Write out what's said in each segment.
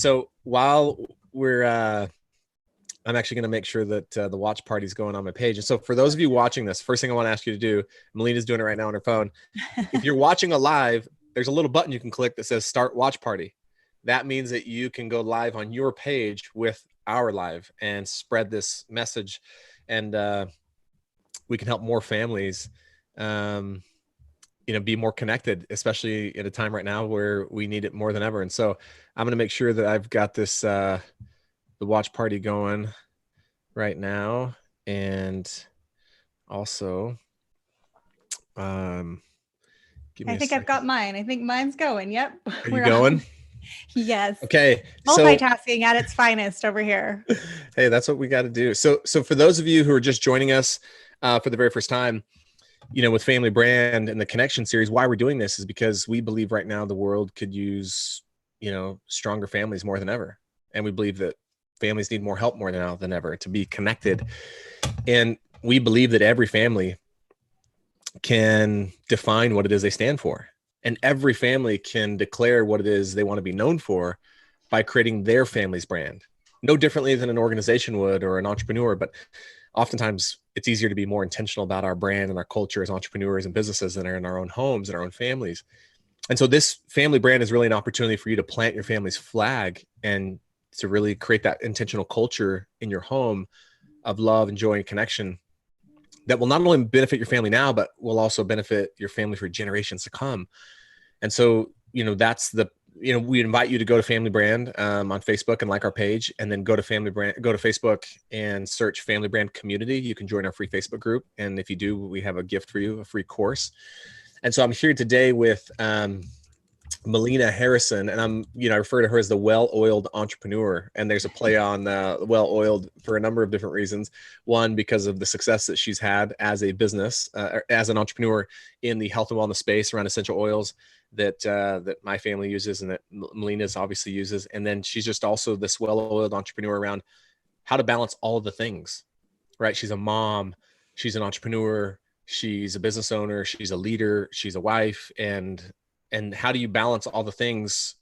So while we're, I'm actually going to make sure that the watch party is going on my page. And so for those of you watching this, first thing I want to ask you to do, Melyna's doing it right now on her phone. If you're watching a live, there's a little button you can click that says start watch party. That means that you can go live on your page with our live and spread this message. And we can help more families, be more connected, especially at a time right now where we need it more than ever. And so I'm going to make sure that I've got this, the watch party going right now. And also, I think I've got mine. I think mine's going. Yep. Are you going? Yes. Okay. Multitasking at its finest over here. Hey, that's what we got to do. So for those of you who are just joining us for the very first time, with Family Brand and the Connection series, why we're doing this is because we believe right now the world could use, stronger families more than ever. And we believe that families need more help more now than ever to be connected. And we believe that every family can define what it is they stand for. And every family can declare what it is they want to be known for by creating their family's brand. No differently than an organization would or an entrepreneur, but oftentimes it's easier to be more intentional about our brand and our culture as entrepreneurs and businesses that are in our own homes and our own families. And so this family brand is really an opportunity for you to plant your family's flag and to really create that intentional culture in your home of love and joy and connection that will not only benefit your family now, but will also benefit your family for generations to come. And so, that's we invite you to go to Family Brand on Facebook and like our page, and then go to Facebook and search Family Brand Community. You can join our free Facebook group. And if you do, we have a gift for you, a free course. And so I'm here today with Melyna Harrison, and I refer to her as the well-oiled entrepreneur. And there's a play on well-oiled for a number of different reasons. One, because of the success that she's had as a business, as an entrepreneur in the health and wellness space around essential oils that my family uses and that Melyna's obviously uses. And then she's just also this well-oiled entrepreneur around how to balance all of the things, right? She's a mom, she's an entrepreneur, she's a business owner, she's a leader, she's a wife, and how do you balance all the things,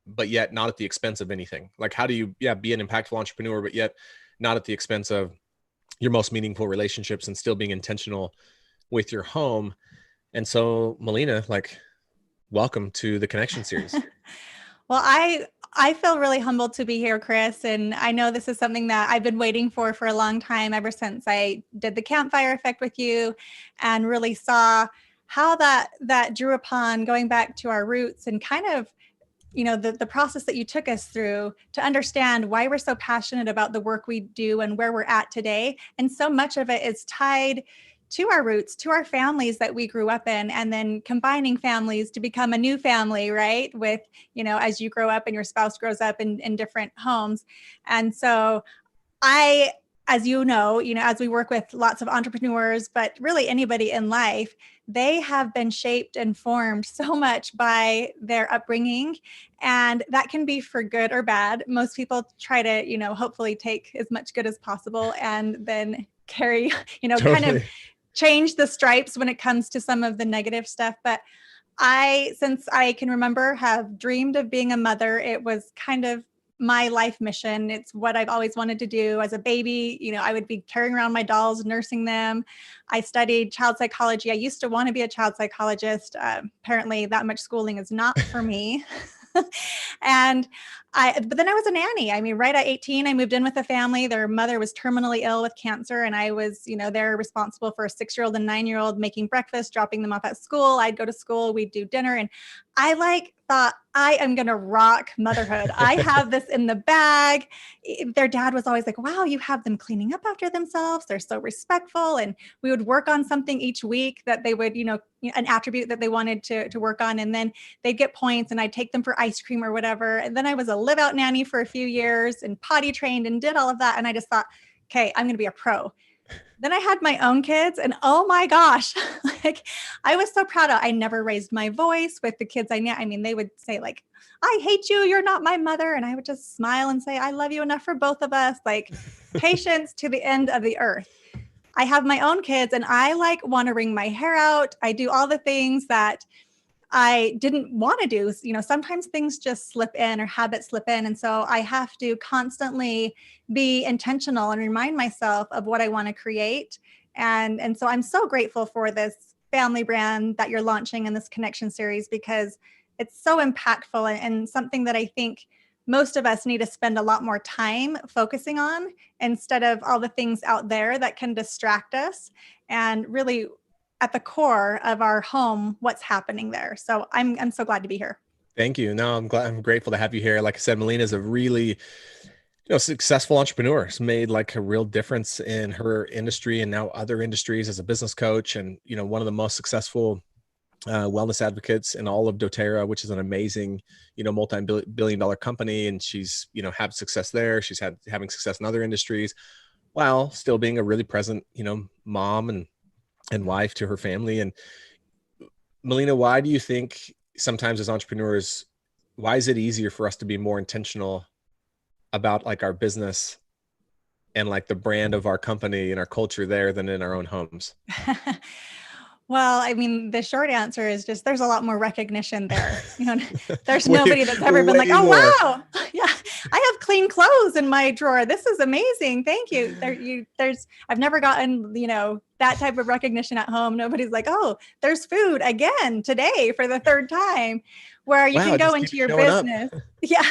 but yet not at the expense of anything? Like, how do you, be an impactful entrepreneur, but yet not at the expense of your most meaningful relationships and still being intentional with your home? And so, Melyna, welcome to the Connection series. Well, I feel really humbled to be here, Chris. And I know this is something that I've been waiting for a long time, ever since I did the campfire effect with you and really saw how that drew upon going back to our roots and kind of, the process that you took us through to understand why we're so passionate about the work we do and where we're at today. And so much of it is tied to our roots, to our families that we grew up in, and then combining families to become a new family, right? With, as you grow up and your spouse grows up in different homes. And so as as we work with lots of entrepreneurs, but really anybody in life, they have been shaped and formed so much by their upbringing. And that can be for good or bad. Most people try to, hopefully take as much good as possible and then carry, Totally. kind of change the stripes when it comes to some of the negative stuff. But since I can remember, have dreamed of being a mother. It was kind of my life mission. It's what I've always wanted to do. As a baby, I would be carrying around my dolls, nursing them. I studied child psychology. I used to want to be a child psychologist. Apparently that much schooling is not for me. But then I was a nanny. I mean, right at 18, I moved in with a family. Their mother was terminally ill with cancer. And I was, they're responsible for a 6-year-old and 9-year-old, making breakfast, dropping them off at school. I'd go to school, we'd do dinner. And I thought, I am going to rock motherhood. I have this in the bag. Their dad was always like, wow, you have them cleaning up after themselves. They're so respectful. And we would work on something each week that they would, an attribute that they wanted to work on. And then they'd get points and I'd take them for ice cream or whatever. And then I was a live out nanny for a few years and potty trained and did all of that. And I just thought, okay, I'm going to be a pro. Then I had my own kids and oh my gosh, I was so proud of, I never raised my voice with the kids I knew. I mean, they would say I hate you. You're not my mother. And I would just smile and say, I love you enough for both of us. Patience to the end of the earth. I have my own kids and I want to wring my hair out. I do all the things that I didn't want to do. Sometimes things just slip in or habits slip in. And so I have to constantly be intentional and remind myself of what I want to create. And so I'm so grateful for this family brand that you're launching in this connection series, because it's so impactful and something that I think most of us need to spend a lot more time focusing on, instead of all the things out there that can distract us, and really at the core of our home, what's happening there. So I'm so glad to be here. Thank you. No, I'm grateful to have you here. Like I said, Melyna is a really successful entrepreneur. Has made like a real difference in her industry and now other industries as a business coach, and one of the most successful wellness advocates in all of doTERRA, which is an amazing, multi-billion-dollar company. And she's, had success there. She's having success in other industries while still being a really present, mom and wife to her family. And Melyna, why do you think sometimes as entrepreneurs, why is it easier for us to be more intentional about like our business and like the brand of our company and our culture there than in our own homes? Well, I mean, the short answer is just there's a lot more recognition there. There's nobody that's ever been like, oh, more. wow, yeah, I have clean clothes in my drawer. This is amazing. Thank you. I've never gotten, that type of recognition at home. Nobody's like, oh, there's food again today for the third time, where you can go into your business. Yeah.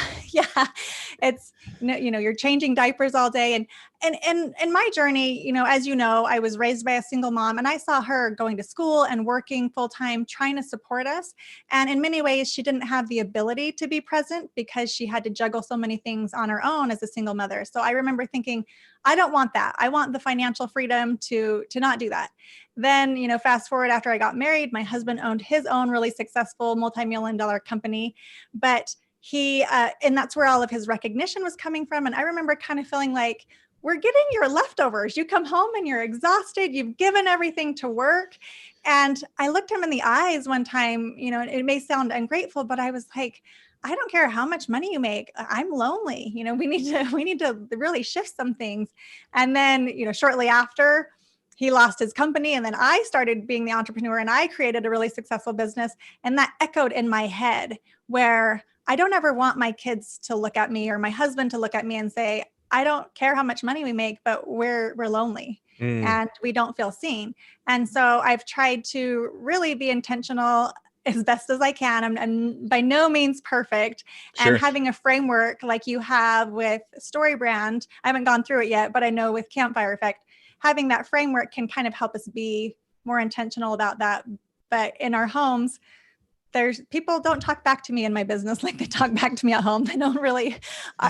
It's, you're changing diapers all day. And in my journey, as I was raised by a single mom, and I saw her going to school and working full time, trying to support us. And in many ways, she didn't have the ability to be present because she had to juggle so many things on her own as a single mother. So I remember thinking, I don't want that. I want the financial freedom to not do that. Then, fast forward after I got married, my husband owned his own really successful multi-million-dollar company, but and that's where all of his recognition was coming from. And I remember kind of feeling like, we're getting your leftovers. You come home and you're exhausted. You've given everything to work. And I looked him in the eyes one time, it may sound ungrateful, but I was like, I don't care how much money you make. I'm lonely. We need to really shift some things. And then, shortly after, he lost his company. And then I started being the entrepreneur, and I created a really successful business. And that echoed in my head, where I don't ever want my kids to look at me or my husband to look at me and say, I don't care how much money we make, but we're lonely and we don't feel seen. And so I've tried to really be intentional as best as I can. I'm by no means perfect. Sure. And having a framework like you have with StoryBrand, I haven't gone through it yet, but I know with Campfire Effect, having that framework can kind of help us be more intentional about that. But in our homes, people don't talk back to me in my business like they talk back to me at home. They don't really,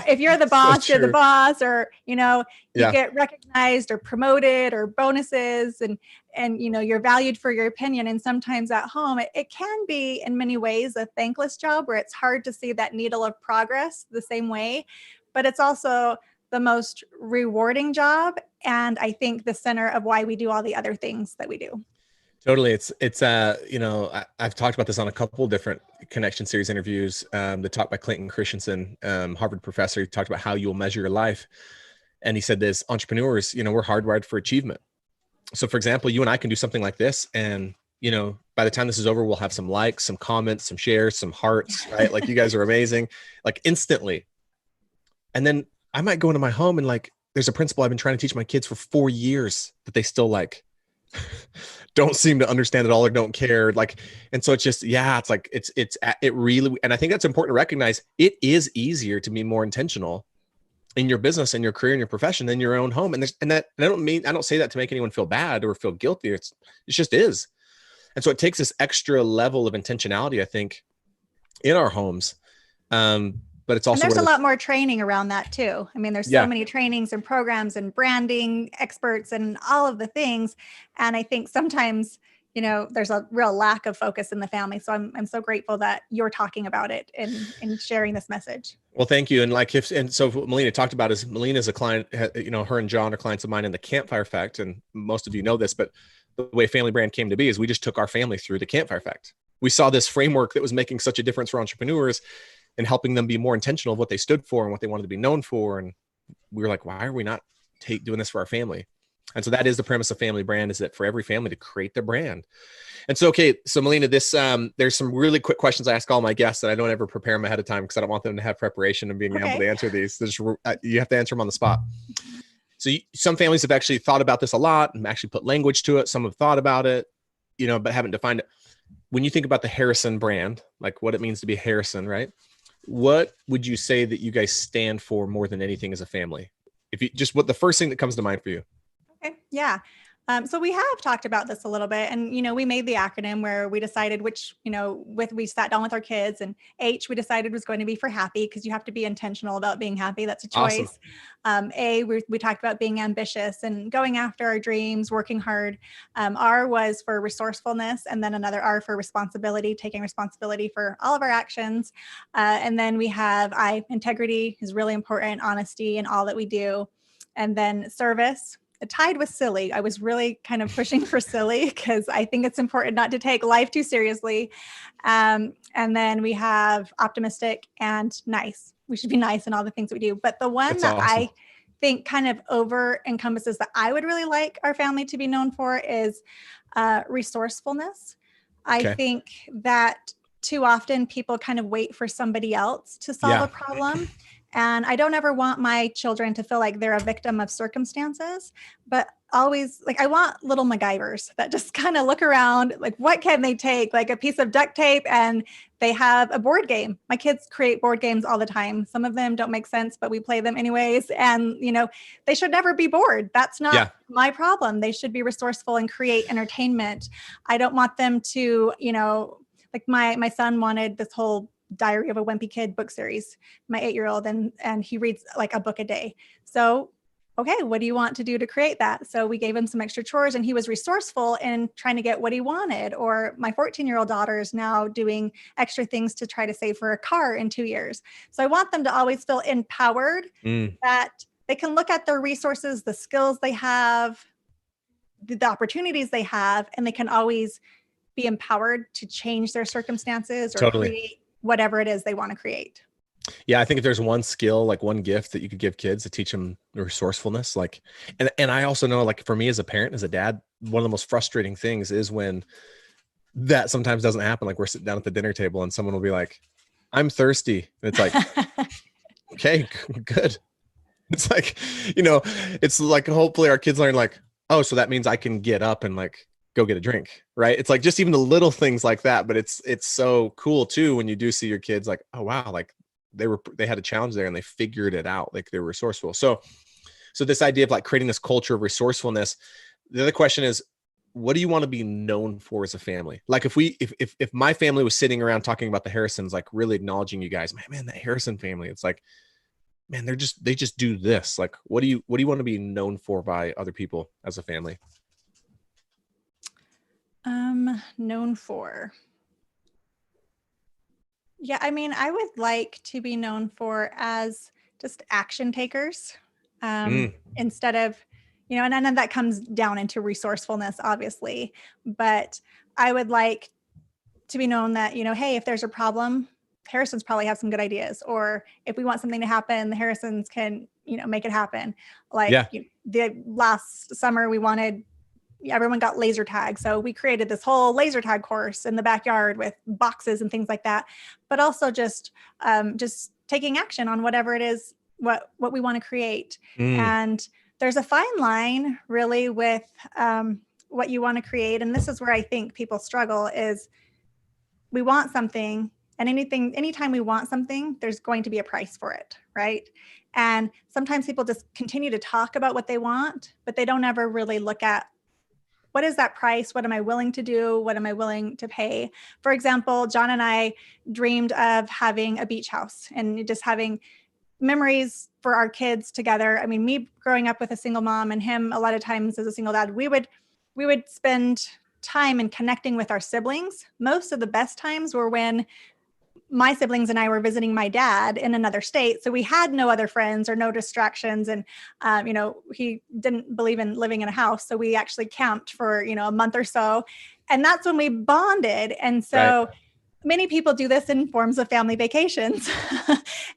if you're the boss, you're the boss, or, you get recognized or promoted or bonuses, and, you're valued for your opinion. And sometimes at home, it can be in many ways a thankless job where it's hard to see that needle of progress the same way, but it's also the most rewarding job. And I think the center of why we do all the other things that we do. Totally. I've talked about this on a couple different connection series interviews. The talk by Clayton Christensen, Harvard professor, he talked about how you'll measure your life. And he said this: entrepreneurs, we're hardwired for achievement. So for example, you and I can do something like this, and, by the time this is over, we'll have some likes, some comments, some shares, some hearts, right? Like, you guys are amazing, like instantly. And then I might go into my home and like, there's a principle I've been trying to teach my kids for 4 years that they still like don't seem to understand at all or don't care. Like, and so it's just, it's like, it really, and I think that's important to recognize. It is easier to be more intentional in your business and your career and your profession than your own home. And I don't say that to make anyone feel bad or feel guilty. It just is. And so it takes this extra level of intentionality, I think, in our homes. But it's also, and there's a lot more training around that too. I mean, there's so many trainings and programs and branding experts and all of the things. And I think sometimes, there's a real lack of focus in the family. So I'm so grateful that you're talking about it and sharing this message. Well, thank you. And so what Melyna talked about is Melyna is a client, her and John are clients of mine in the Campfire Effect. And most of you know this, but the way Family Brand came to be is we just took our family through the Campfire Effect. We saw this framework that was making such a difference for entrepreneurs and helping them be more intentional of what they stood for and what they wanted to be known for. And we were like, why are we not doing this for our family? And so that is the premise of Family Brand, is that for every family to create their brand. And so, okay, so Melyna, there's some really quick questions I ask all my guests that I don't ever prepare them ahead of time because I don't want them to have preparation and being able to answer these. You have to answer them on the spot. So some families have actually thought about this a lot and actually put language to it. Some have thought about it, but haven't defined it. When you think about the Harrison brand, like what it means to be Harrison, right? What would you say that you guys stand for more than anything as a family? If you just, what the first thing that comes to mind for you? Okay. Yeah. So we have talked about this a little bit, and, we made the acronym where we decided which, we sat down with our kids, and H we decided was going to be for happy, because you have to be intentional about being happy. That's a choice. Awesome. A, we talked about being ambitious and going after our dreams, working hard. R was for resourcefulness, and then another R for responsibility, taking responsibility for all of our actions. And then we have I, integrity is really important, honesty in all that we do. And then service, tied with silly. I was really kind of pushing for silly because I think it's important not to take life too seriously. And then we have optimistic and nice. We should be nice in all the things that we do. But the one That's that awesome. I think kind of over encompasses that I would really like our family to be known for is resourcefulness. I think that too often people kind of wait for somebody else to solve a problem. And I don't ever want my children to feel like they're a victim of circumstances, but always, like, I want little MacGyvers that just kind of look around, like, what can they take? Like a piece of duct tape, and they have a board game. My kids create board games all the time. Some of them don't make sense, but we play them anyways. And, they should never be bored. That's not my problem. They should be resourceful and create entertainment. I don't want them to, like my son wanted this whole Diary of a Wimpy Kid book series, my 8-year-old, and he reads like a book a day. So, okay, what do you want to do to create that? So we gave him some extra chores, and he was resourceful in trying to get what he wanted. Or my 14-year-old daughter is now doing extra things to try to save for a car in 2 years. So I want them to always feel empowered, that they can look at their resources, the skills they have, the opportunities they have, and they can always be empowered to change their circumstances or create whatever it is they want to create. Yeah, I think if there's one skill, like one gift that you could give kids to teach them resourcefulness, like, and I also know, like, for me as a parent, as a dad, one of the most frustrating things is when that sometimes doesn't happen. Like, we're sitting down at the dinner table and someone will be like, "I'm thirsty." And it's like, okay, good. It's like, it's like, hopefully our kids learn, like, oh, so that means I can get up and like go get a drink, right? It's like just even the little things like that, but it's so cool too when you do see your kids like, oh wow, like they had a challenge there and they figured it out, like they were resourceful. So this idea of like creating this culture of resourcefulness. The other question is, what do you want to be known for as a family? Like if my family was sitting around talking about the Harrisons, like really acknowledging you guys, man, that Harrison family, it's like, man, they just do this. Like, what do you want to be known for by other people as a family? Known for. Yeah, I mean, I would like to be known for as just action takers, instead of, and then that comes down into resourcefulness, obviously, but I would like to be known that, hey, if there's a problem, Harrisons probably have some good ideas, or if we want something to happen, the Harrisons can, make it happen. Like the last summer everyone got laser tag. So we created this whole laser tag course in the backyard with boxes and things like that, but also just taking action on whatever it is, what we want to create. And there's a fine line really with what you want to create. And this is where I think people struggle is we want something, and anytime we want something, there's going to be a price for it. Right. And sometimes people just continue to talk about what they want, but they don't ever really look at, what is that price? What am I willing to do? What am I willing to pay? For example, John and I dreamed of having a beach house and just having memories for our kids together. I mean, me growing up with a single mom and him a lot of times as a single dad, we would spend time in connecting with our siblings. Most of the best times were when my siblings and I were visiting my dad in another state. So we had no other friends or no distractions. And, he didn't believe in living in a house. So we actually camped for, a month or so. And that's when we bonded. And so many people do this in forms of family vacations.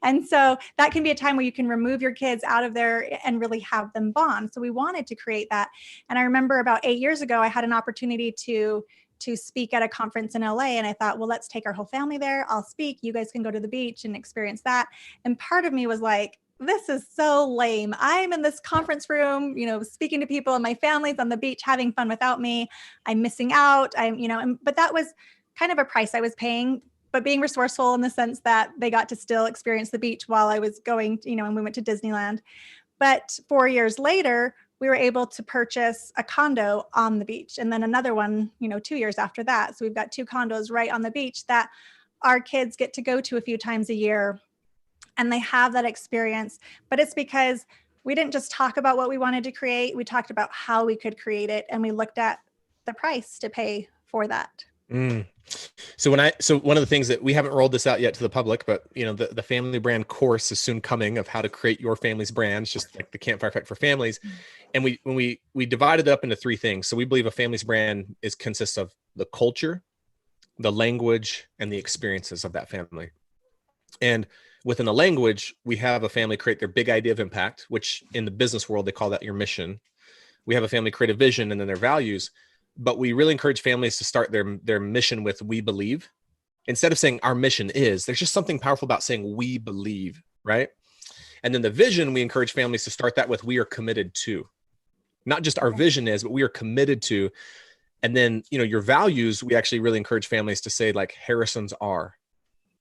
And so that can be a time where you can remove your kids out of there and really have them bond. So we wanted to create that. And I remember about 8 years ago, I had an opportunity to speak at a conference in LA. And I thought, well, let's take our whole family there. I'll speak. You guys can go to the beach and experience that. And part of me was like, this is so lame. I'm in this conference room, speaking to people, and my family's on the beach having fun without me. I'm missing out. But that was kind of a price I was paying, but being resourceful in the sense that they got to still experience the beach while I was going, and we went to Disneyland. But 4 years later, we were able to purchase a condo on the beach, and then another one, 2 years after that. So we've got 2 condos right on the beach that our kids get to go to a few times a year, and they have that experience. But it's because we didn't just talk about what we wanted to create. We talked about how we could create it, and we looked at the price to pay for that. So one of the things that we haven't rolled this out yet to the public, but the family brand course is soon coming of how to create your family's brands, just like the Campfire Effect for families. And when we divided it up into 3 things. So we believe a family's brand consists of the culture, the language, and the experiences of that family. And within the language, we have a family create their big idea of impact, which in the business world, they call that your mission. We have a family create a vision and then their values. But we really encourage families to start their mission with "we believe." Instead of saying "our mission is," there's just something powerful about saying "we believe," right? And then the vision, we encourage families to start that with "we are committed to." Not just our vision is, but we are committed to. And then, your values, we actually really encourage families to say like Harrisons are,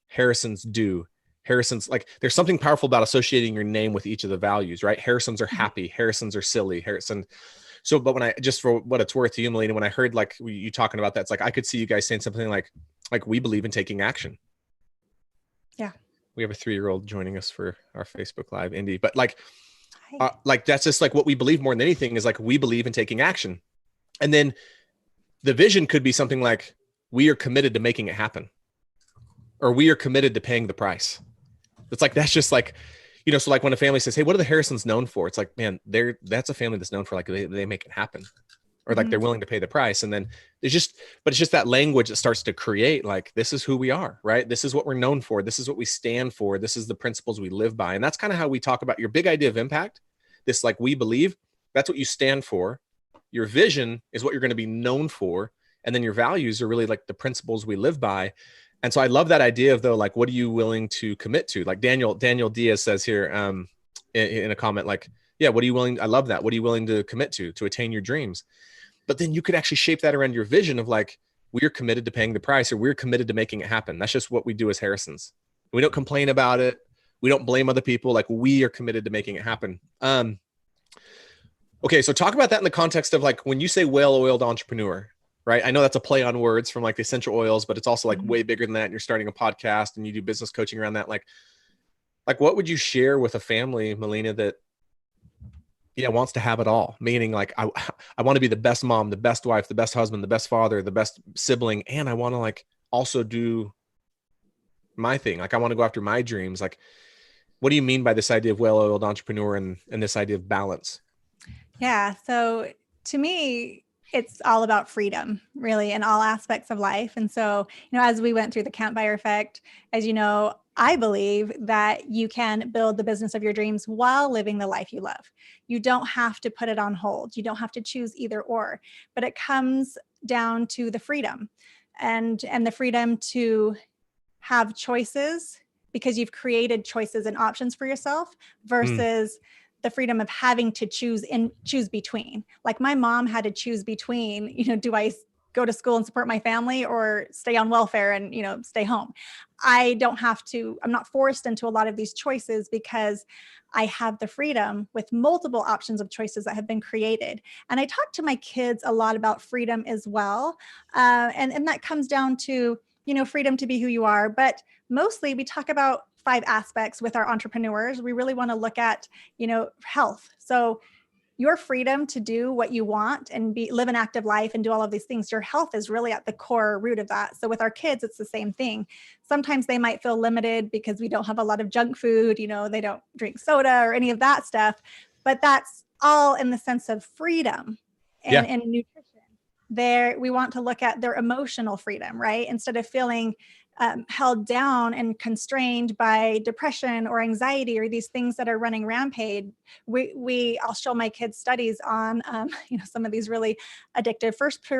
Harrisons do, Harrisons, like there's something powerful about associating your name with each of the values, right? Harrisons are happy, Harrisons are silly, Harrison. So, but when just for what it's worth to you, Melyna, when I heard like you talking about that, it's like, I could see you guys saying something like we believe in taking action. Yeah. We have a 3-year-old joining us for our Facebook Live, Indy, but like that's just like what we believe more than anything is like, we believe in taking action. And then the vision could be something like, we are committed to making it happen, or we are committed to paying the price. It's like, that's just like, so like when a family says, "Hey, what are the Harrisons known for?" It's like, man, that's a family that's known for like, they make it happen, or like they're willing to pay the price. And then it's just that language that starts to create like, this is who we are, right? This is what we're known for. This is what we stand for. This is the principles we live by. And that's kind of how we talk about your big idea of impact. This, like, we believe, that's what you stand for. Your vision is what you're going to be known for. And then your values are really like the principles we live by. And so I love that idea of, though, like, what are you willing to commit to? Like Daniel Diaz says here in a comment, like, yeah, what are you willing? I love that. What are you willing to commit to attain your dreams? But then you could actually shape that around your vision of like, we're committed to paying the price, or we're committed to making it happen. That's just what we do as Harrisons. We don't complain about it. We don't blame other people. Like, we are committed to making it happen. Okay. So talk about that in the context of like, when you say well-oiled entrepreneur, right? I know that's a play on words from like the essential oils, but it's also like way bigger than that. And you're starting a podcast and you do business coaching around that. Like what would you share with a family, Melyna, that wants to have it all? Meaning like, I want to be the best mom, the best wife, the best husband, the best father, the best sibling. And I want to like also do my thing. Like, I want to go after my dreams. Like, what do you mean by this idea of well-oiled entrepreneur and this idea of balance? Yeah. So to me, it's all about freedom, really, in all aspects of life. And so, as we went through the Campfire Effect, as you know, I believe that you can build the business of your dreams while living the life you love. You don't have to put it on hold. You don't have to choose either or, but it comes down to the freedom and the freedom to have choices, because you've created choices and options for yourself, versus the freedom of having to choose between. Like, my mom had to choose between, do I go to school and support my family or stay on welfare and, stay home? I don't have to, I'm not forced into a lot of these choices, because I have the freedom with multiple options of choices that have been created. And I talk to my kids a lot about freedom as well. And that comes down to, freedom to be who you are. But mostly we talk about 5 aspects with our entrepreneurs. We really want to look at, health. So your freedom to do what you want and live an active life and do all of these things, your health is really at the core root of that. So with our kids, it's the same thing. Sometimes they might feel limited because we don't have a lot of junk food, they don't drink soda or any of that stuff, but that's all in the sense of freedom and nutrition. We want to look at their emotional freedom, right? Instead of feeling held down and constrained by depression or anxiety or these things that are running rampage, I'll show my kids studies on, some of these really addictive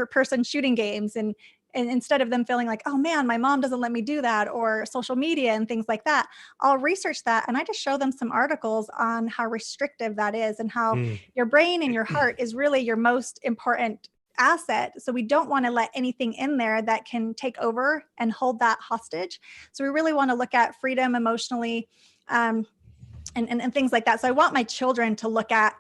person shooting games, and instead of them feeling like, oh man, my mom doesn't let me do that, or social media and things like that, I'll research that. And I just show them some articles on how restrictive that is, and how your brain and your heart is really your most important asset. So we don't want to let anything in there that can take over and hold that hostage. So we really want to look at freedom emotionally, and things like that. So I want my children to look at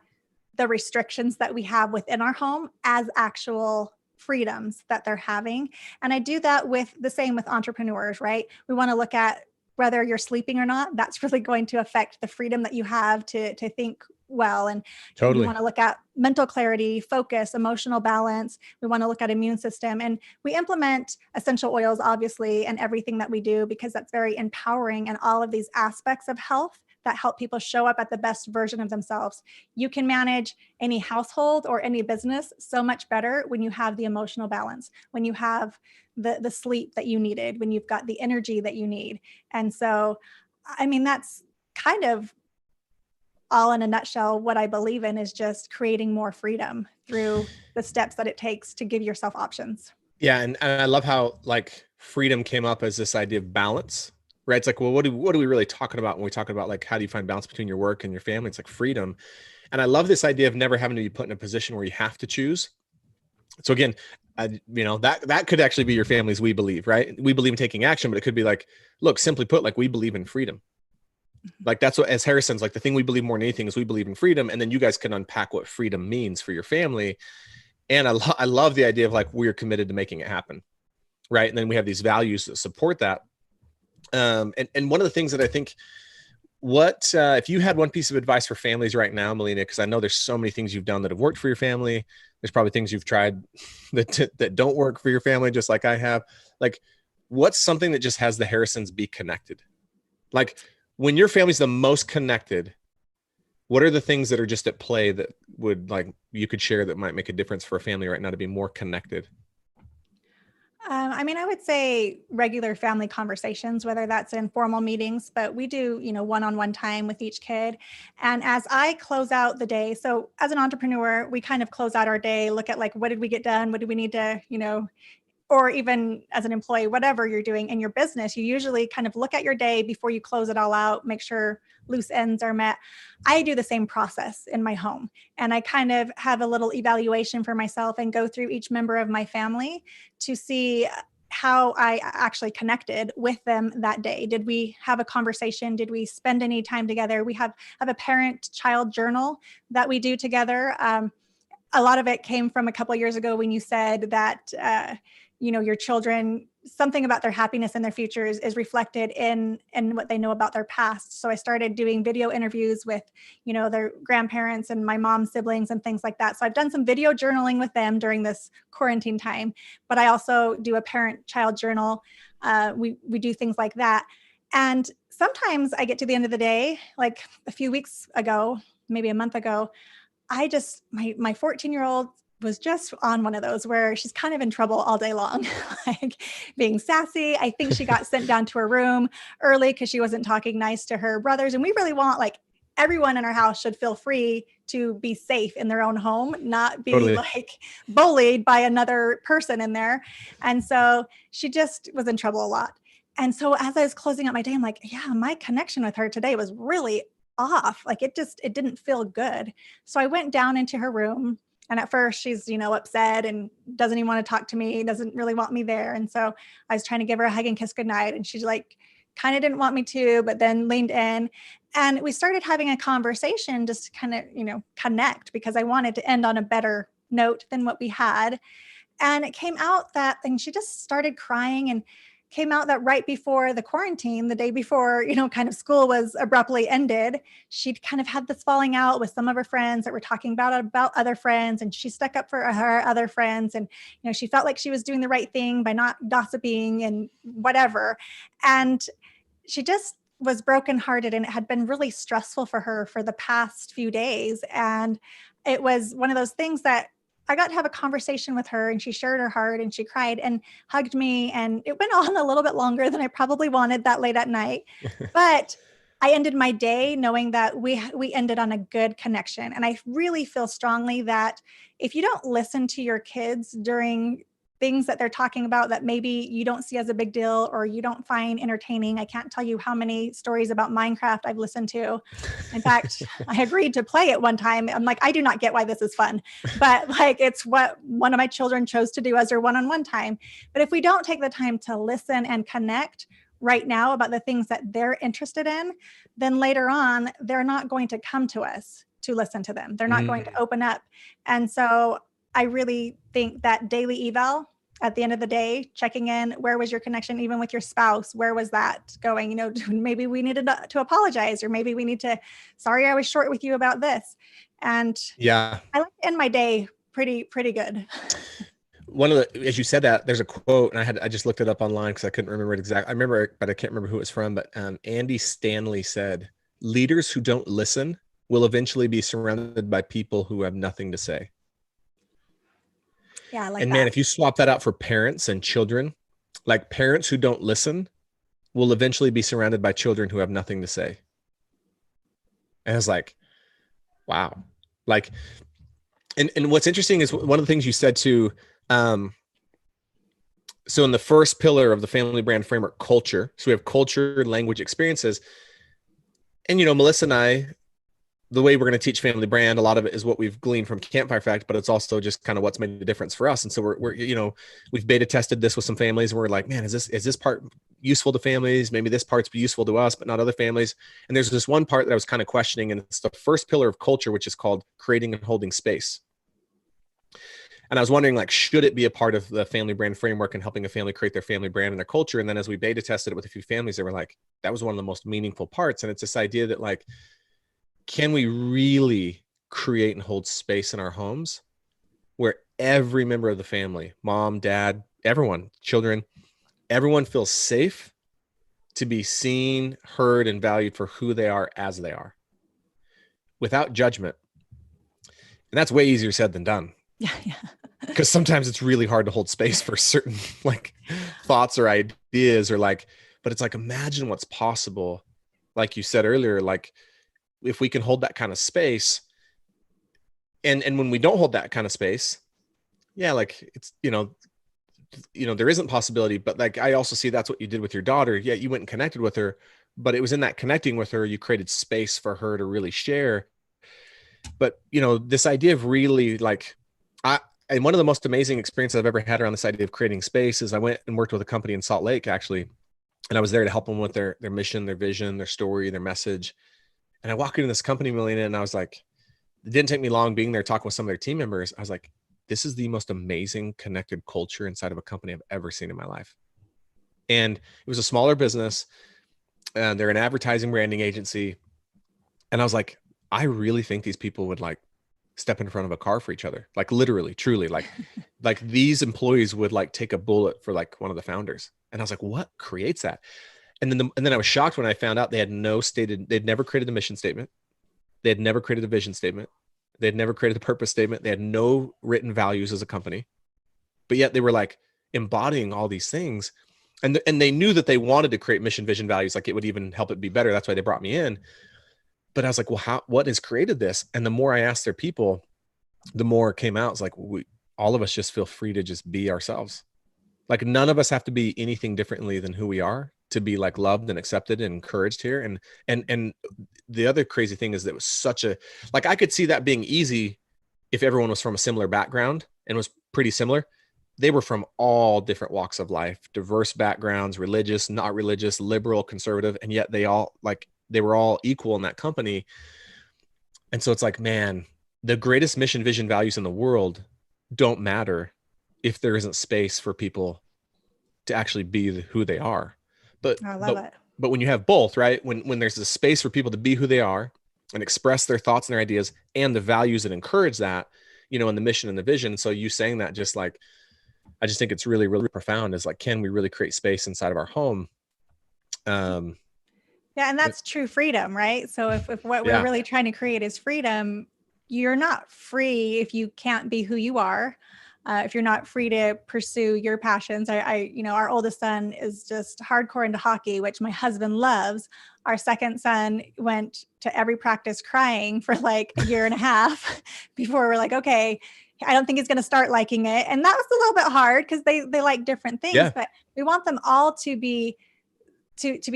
the restrictions that we have within our home as actual freedoms that they're having. And I do that with the same with entrepreneurs, right? We want to look at whether you're sleeping or not. That's really going to affect the freedom that you have to think well. And Totally. we want to look at mental clarity, focus, emotional balance. We want to look at immune system, and we implement essential oils, obviously, and everything that we do, because that's very empowering, and all of these aspects of health that help people show up at the best version of themselves. You can manage any household or any business so much better when you have the emotional balance, when you have the sleep that you needed, when you've got the energy that you need. And so, I mean, that's kind of all in a nutshell. What I believe in is just creating more freedom through the steps that it takes to give yourself options. Yeah. And I love how like freedom came up as this idea of balance, right? It's like, well, what are we really talking about when we talk about like, how do you find balance between your work and your family? It's like freedom. And I love this idea of never having to be put in a position where you have to choose. So again, that could actually be your family's we believe, right? We believe in taking action, but it could be like, look, simply put, like we believe in freedom. Like that's what, as Harrison's, like the thing we believe more than anything is we believe in freedom. And then you guys can unpack what freedom means for your family. And I love the idea of like, we're committed to making it happen. Right. And then we have these values that support that. And one of the things that I think, if you had one piece of advice for families right now, Melyna, because I know there's so many things you've done that have worked for your family. There's probably things you've tried that don't work for your family, just like I have. Like, what's something that just has the Harrisons be connected? Like, when your family's the most connected, what are the things that are just at play that would like you could share that might make a difference for a family right now to be more connected? I mean, I would say regular family conversations, whether that's in formal meetings, but we do, one-on-one time with each kid. And as I close out the day, so as an entrepreneur, we kind of close out our day, look at like, what did we get done? What do we need to, or even as an employee, whatever you're doing in your business, you usually kind of look at your day before you close it all out, make sure loose ends are met. I do the same process in my home, and I kind of have a little evaluation for myself and go through each member of my family to see how I actually connected with them that day. Did we have a conversation? Did we spend any time together? We have a parent-child journal that we do together. A lot of it came from a couple of years ago when you said that, your children, something about their happiness and their future is reflected in what they know about their past. So I started doing video interviews with, their grandparents and my mom's siblings and things like that. So I've done some video journaling with them during this quarantine time, but I also do a parent-child journal. We do things like that. And sometimes I get to the end of the day, like a few weeks ago, maybe a month ago, my 14-year-old was just on one of those where she's kind of in trouble all day long, like being sassy. I think she got sent down to her room early because she wasn't talking nice to her brothers. And we really want, like, everyone in our house should feel free to be safe in their own home, not be Totally. like bullied by another person in there. And so she just was in trouble a lot. And so as I was closing out my day, I'm like, yeah, my connection with her today was really off. Like it didn't feel good. So I went down into her room, and at first she's, upset and doesn't even want to talk to me, doesn't really want me there. And so I was trying to give her a hug and kiss goodnight, and she's like, kind of didn't want me to, but then leaned in, and we started having a conversation just to kind of, connect, because I wanted to end on a better note than what we had. And it came out that, and she just started crying, and came out that right before the quarantine, the day before, kind of school was abruptly ended, she'd kind of had this falling out with some of her friends that were talking about other friends. And she stuck up for her other friends. And, she felt like she was doing the right thing by not gossiping and whatever. And she just was brokenhearted, and it had been really stressful for her for the past few days. And it was one of those things that I got to have a conversation with her, and she shared her heart, and she cried and hugged me. And it went on a little bit longer than I probably wanted that late at night. But I ended my day knowing that we ended on a good connection. And I really feel strongly that if you don't listen to your kids during things that they're talking about that maybe you don't see as a big deal or you don't find entertaining. I can't tell you how many stories about Minecraft I've listened to. In fact, I agreed to play it one time. I'm like, I do not get why this is fun, but like, it's what one of my children chose to do as their one-on-one time. But if we don't take the time to listen and connect right now about the things that they're interested in, then later on, they're not going to come to us to listen to them. They're not going to open up. And so I really think that daily eval at the end of the day, checking in, where was your connection, even with your spouse? Where was that going? You know, maybe we needed to apologize, or maybe we need to, sorry, I was short with you about this. And yeah, I like to end my day pretty good. One of the, as you said that, there's a quote, and I just looked it up online because I couldn't remember it exactly. I remember it, but I can't remember who it was from. But Andy Stanley said, "Leaders who don't listen will eventually be surrounded by people who have nothing to say." Yeah, I like and that. man, if you swap that out for parents and children, like parents who don't listen will eventually be surrounded by children who have nothing to say. And I was like, wow. Like, and what's interesting is one of the things you said too. So in the first pillar of the family brand framework, culture. So we have culture, language, experiences. And, you know, Melissa and I, the way we're going to teach family brand, a lot of it is what we've gleaned from Campfire Fact, but it's also just kind of what's made the difference for us. And so we're, you know, we've beta tested this with some families, and we're like, man, is this part useful to families? Maybe this part's useful to us, but not other families. And there's this one part that I was kind of questioning, and it's the first pillar of culture, which is called creating and holding space. And I was wondering, like, should it be a part of the family brand framework and helping a family create their family brand and their culture? And then as we beta tested it with a few families, they were like, that was one of the most meaningful parts. And it's this idea that, like, can we really create and hold space in our homes where every member of the family, mom, dad, everyone, children, everyone feels safe to be seen, heard, and valued for who they are as they are, without judgment. And that's way easier said than done. Yeah. Because sometimes it's really hard to hold space for certain like thoughts or ideas, or like, but it's like, imagine what's possible. Like you said earlier, like, if we can hold that kind of space, and when we don't hold that kind of space, yeah, like, it's, you know, there isn't possibility. But like, I also see that's what you did with your daughter. Yeah, you went and connected with her, but it was in that connecting with her, you created space for her to really share. But, you know, this idea of really, like, and one of the most amazing experiences I've ever had around this idea of creating space is I went and worked with a company in Salt Lake, actually, and I was there to help them with their mission, their vision, their story, their message. And I walked into this company, Melyna, and I was like, it didn't take me long being there talking with some of their team members. I was like, this is the most amazing connected culture inside of a company I've ever seen in my life. And it was a smaller business. They're an advertising branding agency. And I was like, I really think these people would like step in front of a car for each other. Like, literally, truly, like these employees would like take a bullet for like one of the founders. And I was like, what creates that? And then I was shocked when I found out they'd never created a mission statement. They had never created a vision statement. They had never created a purpose statement. They had no written values as a company, but yet they were like embodying all these things. And they knew that they wanted to create mission, vision, values. Like, it would even help it be better. That's why they brought me in. But I was like, well, what has created this? And the more I asked their people, the more it came out. It's like, all of us just feel free to just be ourselves. Like, none of us have to be anything differently than who we are to be like loved and accepted and encouraged here. And the other crazy thing is that it was such a, like, I could see that being easy if everyone was from a similar background and was pretty similar. They were from all different walks of life, diverse backgrounds, religious, not religious, liberal, conservative. And yet they were all equal in that company. And so it's like, man, the greatest mission, vision, values in the world don't matter if there isn't space for people to actually be who they are. But I love it. But when you have both, right? When there's a space for people to be who they are and express their thoughts and their ideas, and the values that encourage that, you know, and the mission and the vision. So you saying that, just like, I just think it's really, really profound, is like, can we really create space inside of our home? Yeah. And that's true freedom, right? So if what we're really trying to create is freedom, you're not free if you can't be who you are. If you're not free to pursue your passions. Our oldest son is just hardcore into hockey, which my husband loves. Our second son went to every practice crying for like a year and a half before we're like, okay, I don't think he's going to start liking it. And that was a little bit hard because they like different things, Yeah. but we want them all to be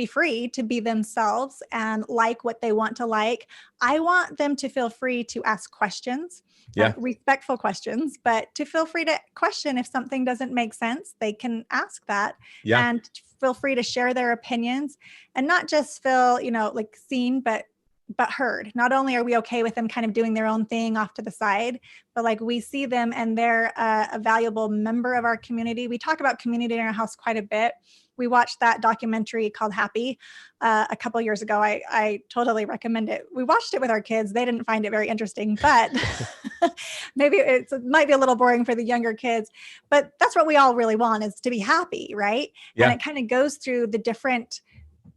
free to be themselves and like what they want to like. I want them to feel free to ask questions, Yeah. respectful questions, but to feel free to question if something doesn't make sense, they can ask that. Yeah. And feel free to share their opinions and not just feel, like seen, but heard. Not only are we okay with them kind of doing their own thing off to the side, but like we see them and they're a valuable member of our community. We talk about community in our house quite a bit. We watched that documentary called Happy a couple years ago. I totally recommend it. We watched it with our kids. They didn't find it very interesting, but maybe it might be a little boring for the younger kids, but that's what we all really want, is to be happy, right? Yeah. And it kind of goes through the different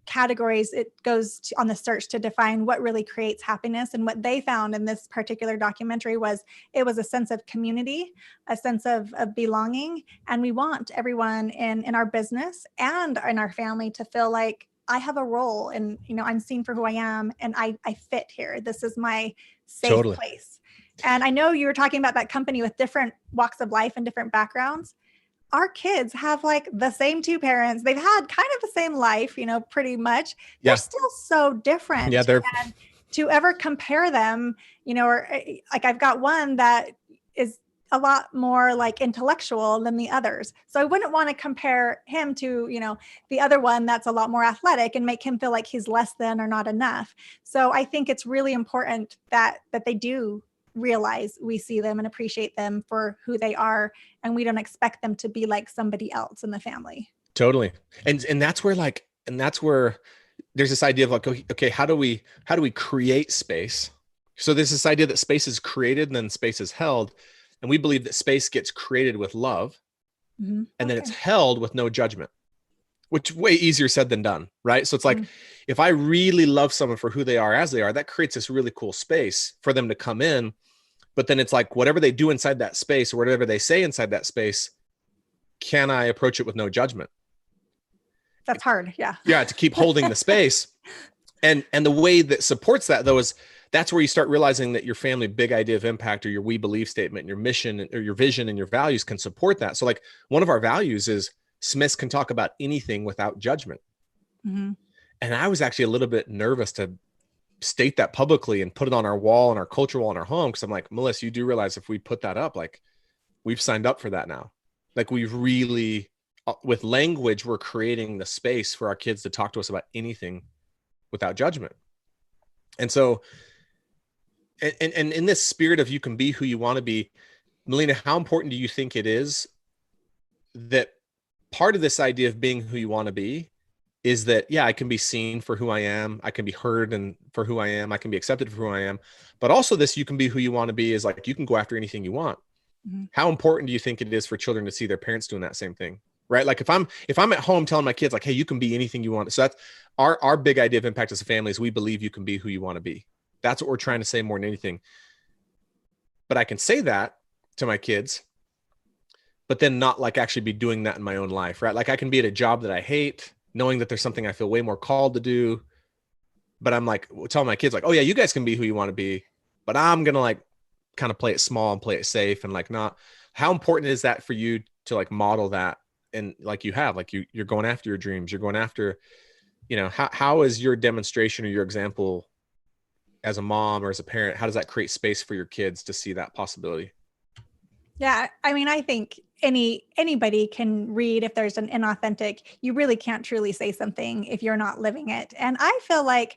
categories. It goes on the search to define what really creates happiness. And what they found in this particular documentary was it was a sense of community, a sense of belonging. And we want everyone in our business and in our family to feel like I have a role and, I'm seen for who I am and I fit here. This is my safe place. And I know you were talking about that company with different walks of life and different backgrounds. Our kids have like the same two parents. They've had kind of the same life, pretty much. Yeah. They're still so different. Yeah, and to ever compare them, or like I've got one that is a lot more like intellectual than the others. So I wouldn't want to compare him to, the other one that's a lot more athletic and make him feel like he's less than or not enough. So I think it's really important that they do realize we see them and appreciate them for who they are, and we don't expect them to be like somebody else in the family. Totally. And that's where there's this idea of like, okay, how do we create space? So there's this idea that space is created and then space is held. And we believe that space gets created with love, and then it's held with no judgment, which is way easier said than done, right? So it's like, if I really love someone for who they are as they are, that creates this really cool space for them to come in. But then it's like, whatever they do inside that space or whatever they say inside that space, can I approach it with no judgment? That's hard. Yeah. Yeah. To keep holding the space. And the way that supports that, though, is that's where you start realizing that your family big idea of impact or your we believe statement and your mission or your vision and your values can support that. So like one of our values is Smiths can talk about anything without judgment. And I was actually a little bit nervous to state that publicly and put it on our wall and our culture wall in our home. Cause I'm like, Melissa, you do realize if we put that up, like we've signed up for that now. Like we've really, with language, we're creating the space for our kids to talk to us about anything without judgment. And so, and in this spirit of you can be who you want to be, Melyna, how important do you think it is that part of this idea of being who you want to be is that, yeah, I can be seen for who I am. I can be heard and for who I am. I can be accepted for who I am. But also this, you can be who you want to be, is like, you can go after anything you want. How important do you think it is for children to see their parents doing that same thing? Right? Like if I'm at home telling my kids like, hey, you can be anything you want. So that's our big idea of impact as a family, is we believe you can be who you want to be. That's what we're trying to say more than anything. But I can say that to my kids, but then not like actually be doing that in my own life, right? Like I can be at a job that I hate, knowing that there's something I feel way more called to do. But I'm like, telling my kids like, oh yeah, you guys can be who you want to be, but I'm going to like kind of play it small and play it safe. And like, not, how important is that for you to like model that? And like you have, like you're going after your dreams, you're going after, how is your demonstration or your example as a mom or as a parent, how does that create space for your kids to see that possibility? Yeah. I mean, I think anybody can read if there's an inauthentic. You really can't truly say something if you're not living it. And I feel like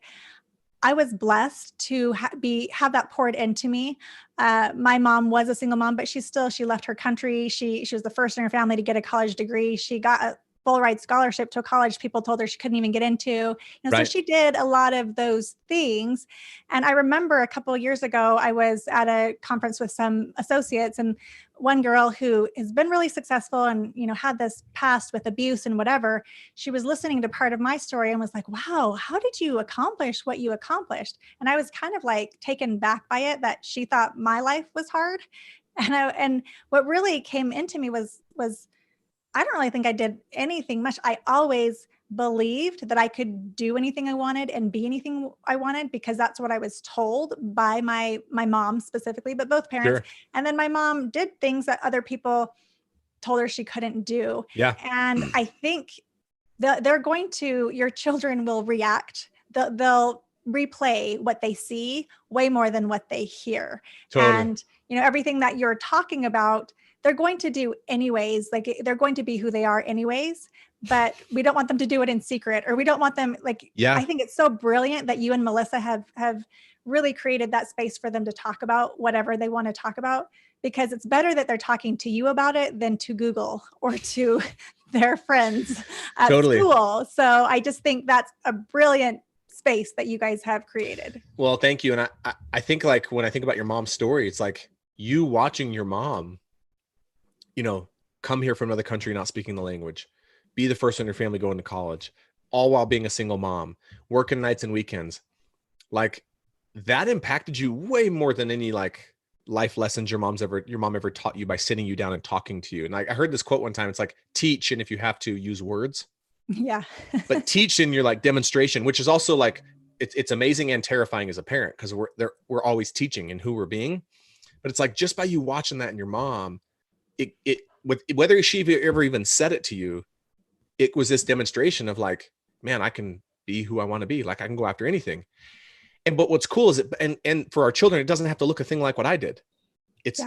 I was blessed to have that poured into me. My mom was a single mom, but she left her country. She was the first in her family to get a college degree. She got full ride scholarship to a college people told her she couldn't even get into. So Right. she did a lot of those things. And I remember a couple of years ago, I was at a conference with some associates, and one girl who has been really successful and, had this past with abuse and whatever, she was listening to part of my story and was like, wow, how did you accomplish what you accomplished? And I was kind of like taken back by it, that she thought my life was hard. And what really came into me was I don't really think I did anything much. I always believed that I could do anything I wanted and be anything I wanted, because that's what I was told by my mom specifically, but both parents. Sure. And then my mom did things that other people told her she couldn't do. Yeah. And I think your children will react. They'll replay what they see way more than what they hear. Totally. And, everything that you're talking about, they're going to do anyways. Like, they're going to be who they are anyways, but we don't want them to do it in secret, or we don't want them, like, Yeah. I think it's so brilliant that you and Melissa have really created that space for them to talk about whatever they want to talk about, because it's better that they're talking to you about it than to Google or to their friends at Totally. school. So I just think that's a brilliant space that you guys have created. Well, thank you. And I think, like, when I think about your mom's story, it's like you watching your mom, come here from another country, not speaking the language, be the first in your family going to college, all while being a single mom, working nights and weekends. Like, that impacted you way more than any like life lessons your mom ever taught you by sitting you down and talking to you. And I heard this quote one time. It's like, teach, and if you have to, use words. Yeah. But teach in your like demonstration, which is also like, it's amazing and terrifying as a parent, because we're always teaching in who we're being. But it's like, just by you watching that in your mom, whether she ever even said it to you, it was this demonstration of like, man, I can be who I want to be. Like, I can go after anything. But what's cool is and for our children, it doesn't have to look a thing like what I did. It's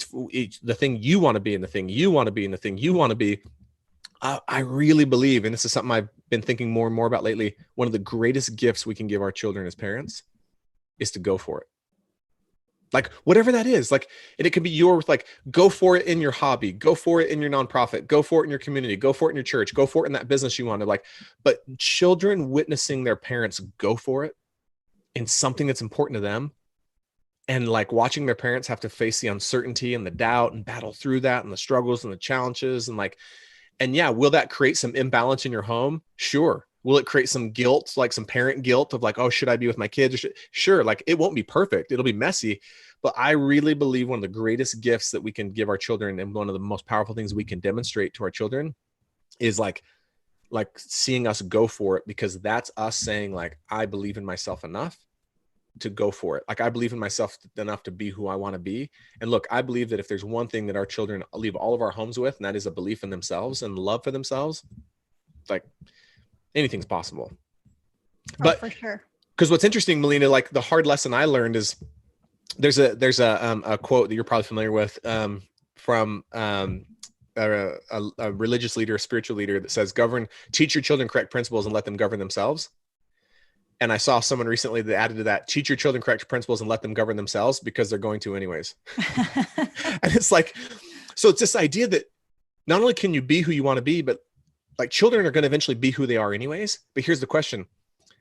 the thing you want to be, and the thing you want to be, and the thing you want to be. I really believe, and this is something I've been thinking more and more about lately, one of the greatest gifts we can give our children as parents is to go for it. Like, whatever that is, like, and it could be like, go for it in your hobby, go for it in your nonprofit, go for it in your community, go for it in your church, go for it in that business you wanted. Like, but children witnessing their parents go for it in something that's important to them, and like watching their parents have to face the uncertainty and the doubt and battle through that, and the struggles and the challenges, and like, and yeah, will that create some imbalance in your home? Sure. Will it create some guilt, like some parent guilt of like, oh, should I be with my kids? Sure. Like, it won't be perfect. It'll be messy. But I really believe one of the greatest gifts that we can give our children, and one of the most powerful things we can demonstrate to our children, is like seeing us go for it, because that's us saying like, I believe in myself enough to go for it. Like, I believe in myself enough to be who I want to be. And look, I believe that if there's one thing that our children leave all of our homes with, and that is a belief in themselves and love for themselves, like, anything's possible. But for sure. Because what's interesting, Melyna, like, the hard lesson I learned is there's a quote that you're probably familiar with from a religious leader, a spiritual leader, that says, teach your children correct principles and let them govern themselves. And I saw someone recently that added to that, teach your children correct principles and let them govern themselves, because they're going to anyways. And it's like, so it's this idea that not only can you be who you want to be, but like, children are going to eventually be who they are anyways. But here's the question.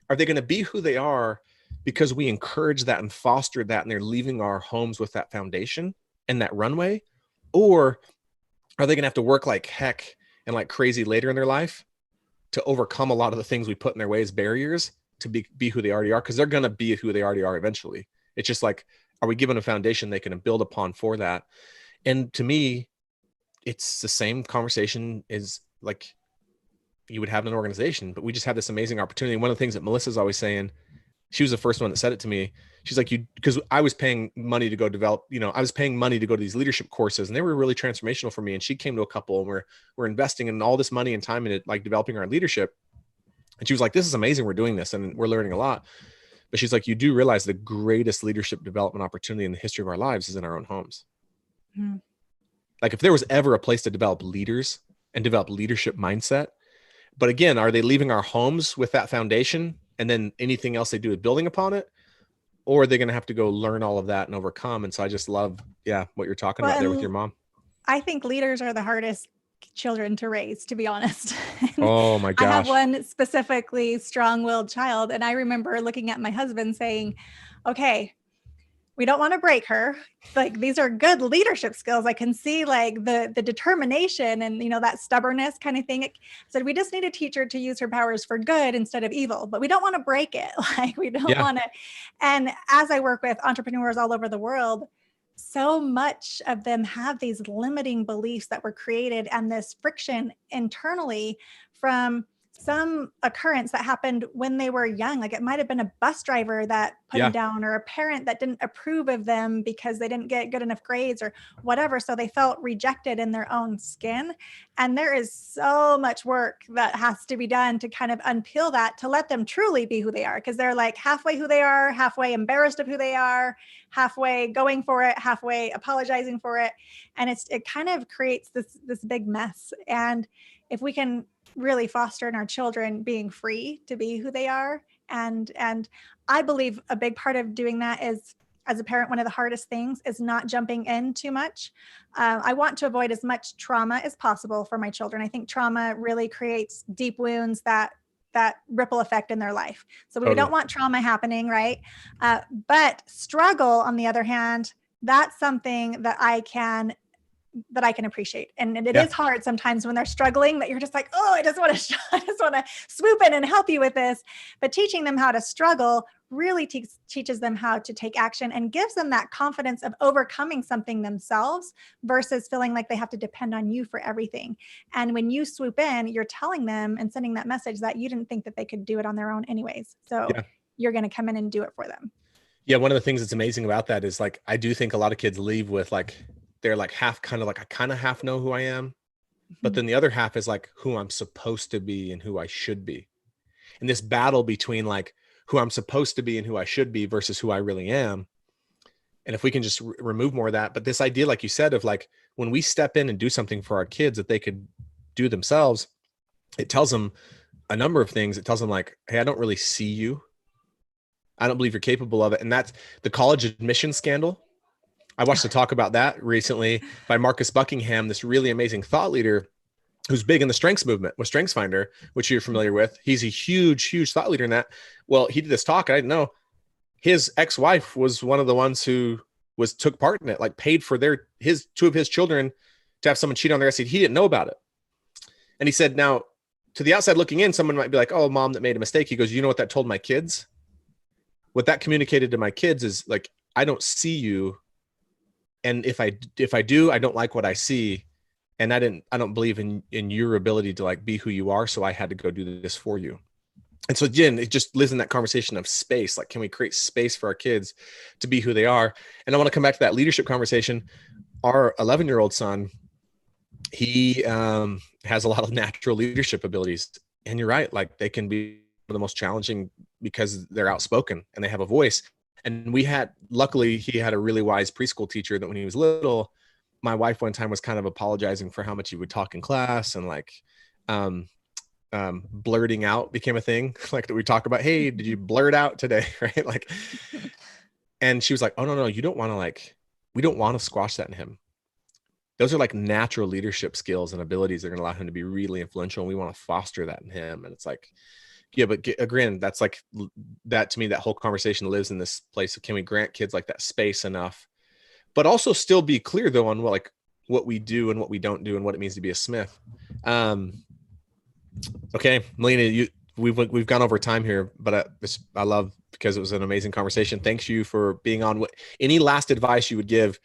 Are they going to be who they are because we encourage that and foster that, and they're leaving our homes with that foundation and that runway? Or are they going to have to work like heck and like crazy later in their life to overcome a lot of the things we put in their way as barriers to be who they already are? Because they're going to be who they already are eventually. It's just like, are we given a foundation they can build upon for that? And to me, it's the same conversation as like you would have in an organization, but we just have this amazing opportunity. One of the things that Melissa's always saying, she was the first one that said it to me. She's like, because I was paying money to go develop, I was paying money to go to these leadership courses, and they were really transformational for me. And she came to a couple, and we're investing in all this money and time in it, like developing our leadership. And she was like, this is amazing. We're doing this and we're learning a lot. But she's like, you do realize the greatest leadership development opportunity in the history of our lives is in our own homes. Mm-hmm. Like, if there was ever a place to develop leaders and develop leadership mindset, but again, are they leaving our homes with that foundation, and then anything else they do is building upon it? Or are they going to have to go learn all of that and overcome? And so I just love, what you're talking about there with your mom. I think leaders are the hardest children to raise, to be honest. Oh my I have gosh. one specifically strong-willed child, and I remember looking at my husband saying, okay, we don't want to break her. Like, these are good leadership skills. I can see like the determination and, that stubbornness kind of thing. It said, we just need to teach her to use her powers for good instead of evil, but we don't want to break it. Like, we don't want to. And as I work with entrepreneurs all over the world, so much of them have these limiting beliefs that were created and this friction internally from some occurrence that happened when they were young. Like, it might've been a bus driver that put them down, or a parent that didn't approve of them because they didn't get good enough grades or whatever. So they felt rejected in their own skin. And there is so much work that has to be done to kind of unpeel that, to let them truly be who they are. Cause they're like halfway who they are, halfway embarrassed of who they are, halfway going for it, halfway apologizing for it. And it kind of creates this big mess. And if we can really foster in our children being free to be who they are. And I believe a big part of doing that is, as a parent, one of the hardest things is not jumping in too much. I want to avoid as much trauma as possible for my children. I think trauma really creates deep wounds that ripple effect in their life. So we don't want trauma happening, right? But struggle, on the other hand, that's something that I can appreciate. And it is hard sometimes when they're struggling, that you're just like, oh, I just want to swoop in and help you with this. But teaching them how to struggle really teaches them how to take action and gives them that confidence of overcoming something themselves versus feeling like they have to depend on you for everything. And when you swoop in, you're telling them and sending that message that you didn't think that they could do it on their own anyways. So you're going to come in and do it for them. Yeah. One of the things that's amazing about that is, like, I do think a lot of kids leave with like, they're like half kind of like, I kind of half know who I am, but then the other half is like who I'm supposed to be and who I should be. And this battle between like who I'm supposed to be and who I should be versus who I really am. And if we can just remove more of that, but this idea, like you said, of like, when we step in and do something for our kids that they could do themselves, it tells them a number of things. It tells them like, hey, I don't really see you. I don't believe you're capable of it. And that's the college admission scandal. I watched a talk about that recently by Marcus Buckingham, this really amazing thought leader who's big in the strengths movement with StrengthsFinder, which you're familiar with. He's a huge thought leader in that. Well, he did this talk. I didn't know his ex-wife was one of the ones who took part in it, like paid for two of his children to have someone cheat on their SAT. He didn't know about it. And he said, now to the outside looking in, someone might be like, oh, mom that made a mistake. He goes, you know what that told my kids? What that communicated to my kids is like, I don't see you. And if I do, I don't like what I see. And I don't believe in your ability to like be who you are. So I had to go do this for you. And so again, it just lives in that conversation of space. Like, can we create space for our kids to be who they are? And I want to come back to that leadership conversation. Our 11-year-old son, he has a lot of natural leadership abilities. And you're right. Like, they can be one of the most challenging because they're outspoken and they have a voice. And luckily he had a really wise preschool teacher that when he was little, my wife one time was kind of apologizing for how much he would talk in class, and like, blurting out became a thing. Like, that we talk about, hey, did you blurt out today? Right. Like, and she was like, oh no, you don't want to we don't want to squash that in him. Those are like natural leadership skills and abilities that are going to allow him to be really influential. And we want to foster that in him. And it's like, yeah, but again, that's like that to me, that whole conversation lives in this place of, can we grant kids like that space enough, but also still be clear though on what we do and what we don't do and what it means to be a Smith. Okay, Melyna, we've gone over time here, but I love, because it was an amazing conversation. Thanks you for being on. Any last advice you would give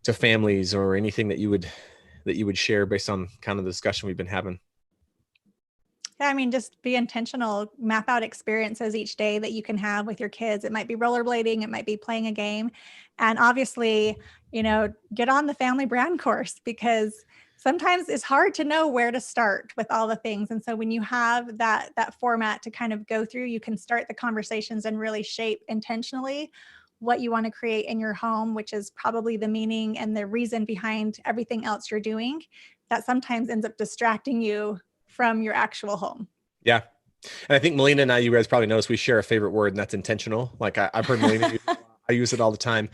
to families, or anything that you would share based on kind of the discussion we've been having? Yeah, I mean, just be intentional, map out experiences each day that you can have with your kids. It might be rollerblading, it might be playing a game. And obviously, get on the family brand course, because sometimes it's hard to know where to start with all the things. And so when you have that format to kind of go through, you can start the conversations and really shape intentionally what you want to create in your home, which is probably the meaning and the reason behind everything else you're doing that sometimes ends up distracting you from your actual home. Yeah. And I think Melyna and I, you guys probably noticed, we share a favorite word, and that's intentional. Like, I've heard Melyna use it a lot. I use it all the time,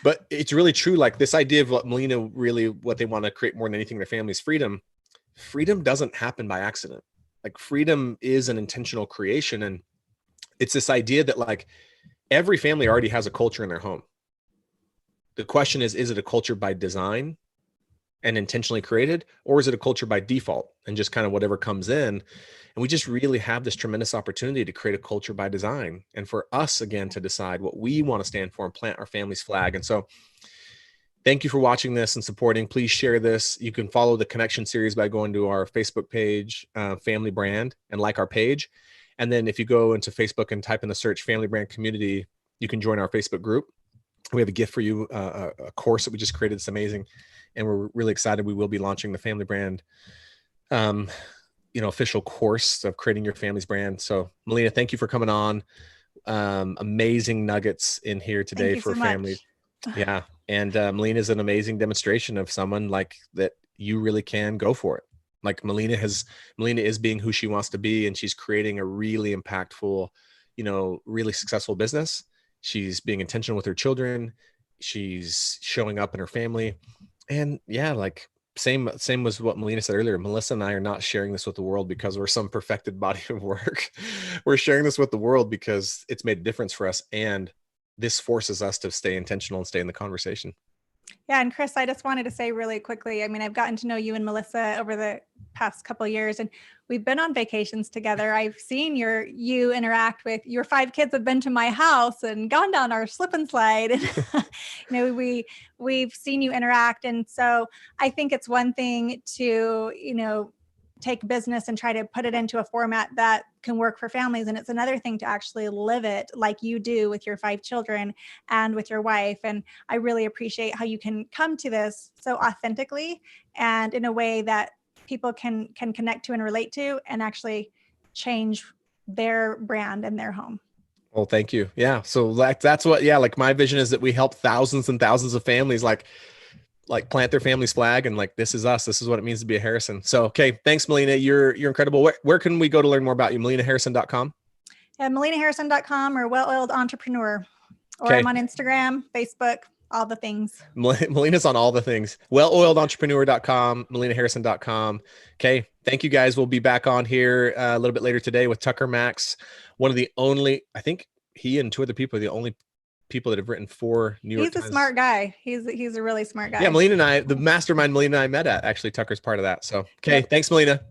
but it's really true. Like this idea of what Melyna really, what they want to create more than anything in their family is freedom. Freedom doesn't happen by accident. Like freedom is an intentional creation. And it's this idea that like every family already has a culture in their home. The question is it a culture by design and intentionally created, or is it a culture by default and just kind of whatever comes in? And we just really have this tremendous opportunity to create a culture by design, and for us again to decide what we want to stand for and plant our family's flag. And so thank you for watching this and supporting. Please share this. You can follow the connection series by going to our Facebook page, Family Brand, and like our page. And then if you go into Facebook and type in the search Family Brand Community, you can join our Facebook group. We have a gift for you, a course that we just created. It's amazing. And we're really excited. We will be launching the Family Brand, official course of creating your family's brand. So Melyna, thank you for coming on. Amazing nuggets in here today for families. Yeah. And Melyna is an amazing demonstration of someone like that. You really can go for it. Like Melyna is being who she wants to be, and she's creating a really impactful, really successful business. She's being intentional with her children. She's showing up in her family. And yeah, like same was what Melyna said earlier. Melissa and I are not sharing this with the world because we're some perfected body of work. We're sharing this with the world because it's made a difference for us. And this forces us to stay intentional and stay in the conversation. Yeah. And Chris, I just wanted to say really quickly, I mean, I've gotten to know you and Melissa over the past couple of years, and we've been on vacations together. I've seen you interact with your 5 kids have been to my house and gone down our slip and slide. And, we've seen you interact. And so I think it's one thing to, take business and try to put it into a format that can work for families. And it's another thing to actually live it like you do with your 5 children and with your wife. And I really appreciate how you can come to this so authentically and in a way that people can connect to and relate to and actually change their brand and their home. Well, thank you. Yeah. So that's what, like my vision is that we help thousands and thousands of families like plant their family's flag, and like, this is us. This is what it means to be a Harrison. So, okay. Thanks, Melyna. You're incredible. Where can we go to learn more about you? MelynaHarrison.com. Yeah. MelynaHarrison.com or Well Oiled Entrepreneur, or I'm on Instagram, Facebook, all the things. Melyna's on all the things. WellOiledEntrepreneur.com, MelynaHarrison.com. Okay. Thank you guys. We'll be back on here a little bit later today with Tucker Max. One of the only, I think he and 2 other people are the only people that have written 4 New York Times. He's a smart guy. He's a really smart guy. Yeah, Melyna and I, the mastermind Melyna and I met at, actually Tucker's part of that. So, okay. Yep. Thanks, Melyna.